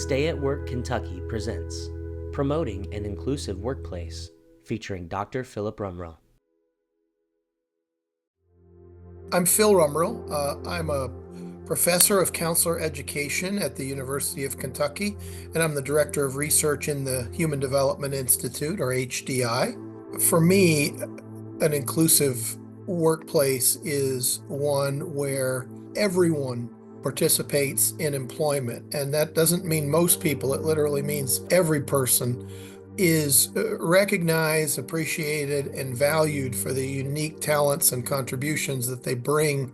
Stay at Work Kentucky presents Promoting an Inclusive Workplace, featuring Dr. Phillip Rumrill. I'm Phil Rumrill. I'm a professor of counselor education at the University of Kentucky, and I'm the director of research in the Human Development Institute, or HDI. For me, an inclusive workplace is one where everyone participates in employment. And that doesn't mean most people, it literally means every person is recognized, appreciated, and valued for the unique talents and contributions that they bring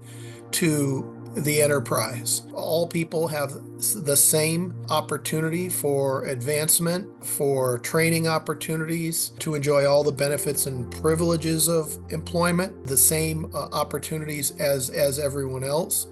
to the enterprise. All people have the same opportunity for advancement, for training opportunities, to enjoy all the benefits and privileges of employment, the same opportunities as everyone else,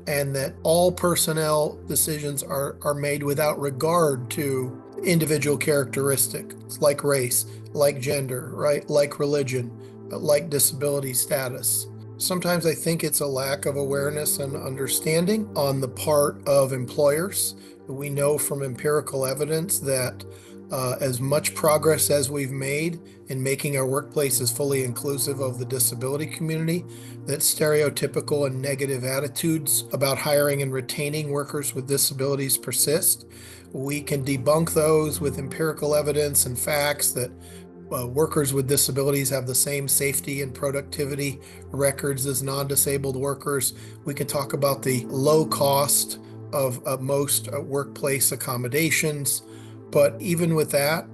and that all personnel decisions are made without regard to individual characteristics like race, like gender, right, like religion, like disability status. Sometimes I think it's a lack of awareness and understanding on the part of employers. We know from empirical evidence that as much progress as we've made in making our workplaces fully inclusive of the disability community, that stereotypical and negative attitudes about hiring and retaining workers with disabilities persist. We can debunk those with empirical evidence and facts that workers with disabilities have the same safety and productivity records as non-disabled workers. We can talk about the low cost of most workplace accommodations. But even with that,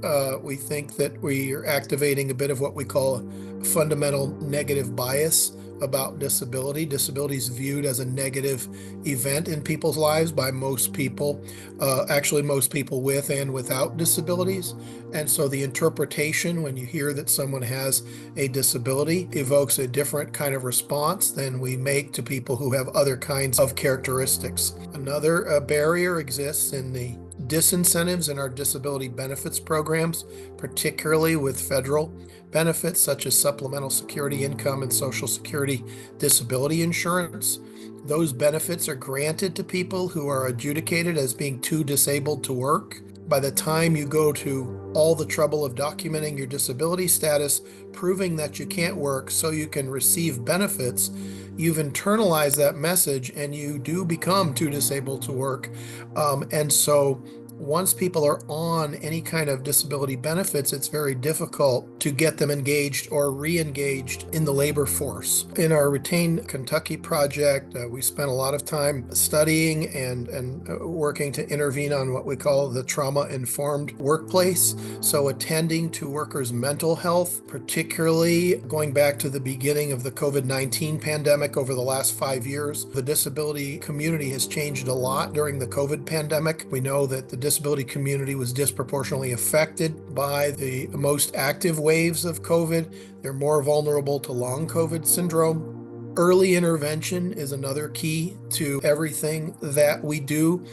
we think that we are activating a bit of what we call a fundamental negative bias about disability. Disability is viewed as a negative event in people's lives by most people, actually most people with and without disabilities. And so the interpretation when you hear that someone has a disability evokes a different kind of response than we make to people who have other kinds of characteristics. Another barrier exists in the disincentives in our disability benefits programs, particularly with federal benefits such as supplemental security income and Social Security disability insurance. Those benefits are granted to people who are adjudicated as being too disabled to work. By the time you go to all the trouble of documenting your disability status, proving that you can't work so you can receive benefits, you've internalized that message and you do become too disabled to work. And so once people are on any kind of disability benefits, it's very difficult to get them engaged or re-engaged in the labor force. In our Retain Kentucky project, we spent a lot of time studying and working to intervene on what we call the trauma-informed workplace. So attending to workers' mental health, particularly going back to the beginning of the COVID-19 pandemic over the last 5 years. The disability community has changed a lot during the COVID pandemic. We know that the disability community was disproportionately affected by the most active waves of COVID. They're more vulnerable to long COVID syndrome. Early intervention is another key to everything that we do.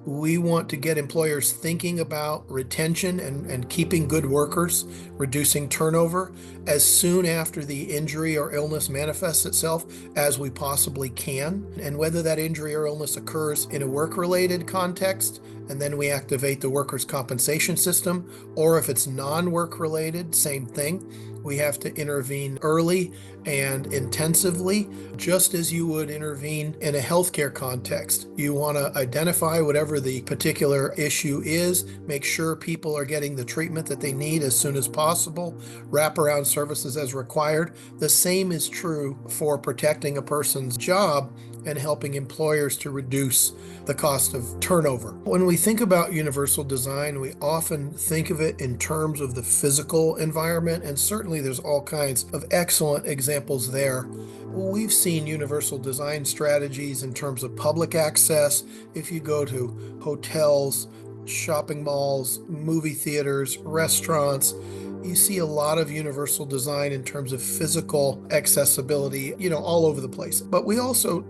We want to get employers thinking about retention and keeping good workers, reducing turnover as soon after the injury or illness manifests itself as we possibly can. And whether that injury or illness occurs in a work-related context, and then we activate the workers' compensation system, or if it's non-work related, same thing. We have to intervene early and intensively, just as you would intervene in a healthcare context. You want to identify whatever the particular issue is, make sure people are getting the treatment that they need as soon as possible, wraparound services as required. The same is true for protecting a person's job and helping employers to reduce the cost of turnover. When we think about universal design, we often think of it in terms of the physical environment, and certainly there's all kinds of excellent examples there. We've seen universal design strategies in terms of public access. If you go to hotels, shopping malls, movie theaters, restaurants, you see a lot of universal design in terms of physical accessibility, all over the place. But we also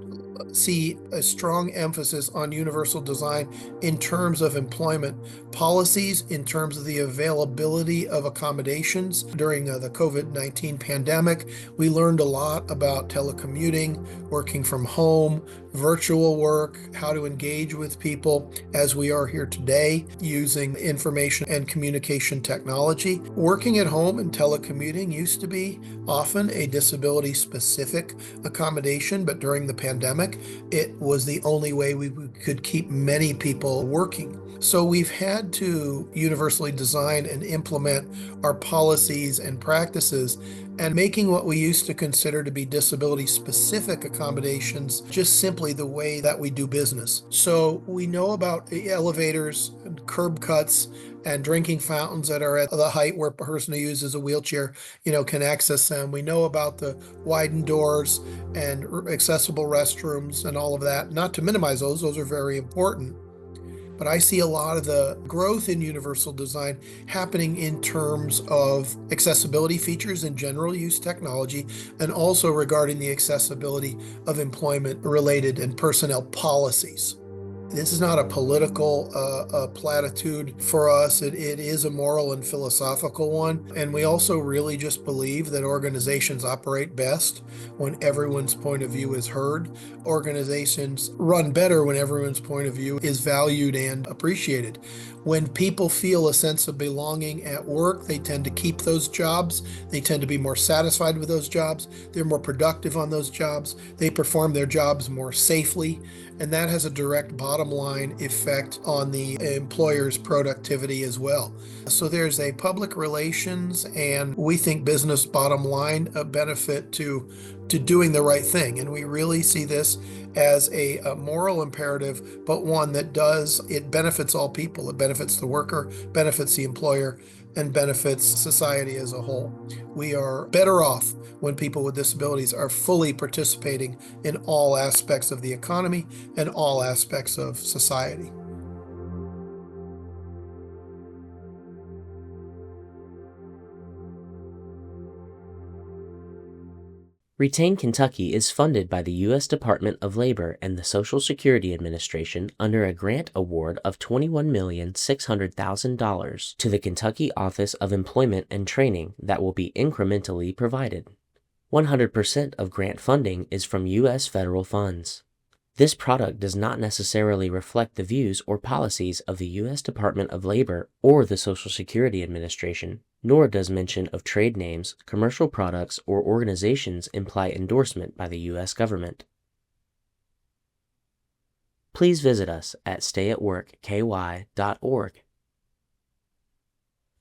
see a strong emphasis on universal design in terms of employment policies, in terms of the availability of accommodations. During the COVID-19 pandemic, we learned a lot about telecommuting, working from home, virtual work, how to engage with people as we are here today using information and communication technology. Working at home and telecommuting used to be often a disability specific accommodation, but during the pandemic, it was the only way we could keep many people working. So we've had to universally design and implement our policies and practices, and making what we used to consider to be disability specific accommodations just simply the way that we do business. So we know about elevators and curb cuts and drinking fountains that are at the height where a person who uses a wheelchair, can access them. We know about the widened doors and accessible restrooms and all of that. Not to minimize those are very important. But I see a lot of the growth in universal design happening in terms of accessibility features in general use technology, and also regarding the accessibility of employment related and personnel policies. This is not a political platitude for us. It is a moral and philosophical one. And we also really just believe that organizations operate best when everyone's point of view is heard. Organizations run better when everyone's point of view is valued and appreciated. When people feel a sense of belonging at work, they tend to keep those jobs. They tend to be more satisfied with those jobs. They're more productive on those jobs. They perform their jobs more safely. And that has a direct bottom line effect on the employer's productivity as well. So there's a public relations and we think business bottom line benefit to doing the right thing. And we really see this as a moral imperative, but one that it benefits all people. It benefits the worker, benefits the employer, and benefits society as a whole. We are better off when people with disabilities are fully participating in all aspects of the economy and all aspects of society. Retain Kentucky is funded by the U.S. Department of Labor and the Social Security Administration under a grant award of $21,600,000 to the Kentucky Office of Employment and Training that will be incrementally provided. 100% of grant funding is from U.S. federal funds. This product does not necessarily reflect the views or policies of the U.S. Department of Labor or the Social Security Administration, nor does mention of trade names, commercial products, or organizations imply endorsement by the U.S. government. Please visit us at stayatworkky.org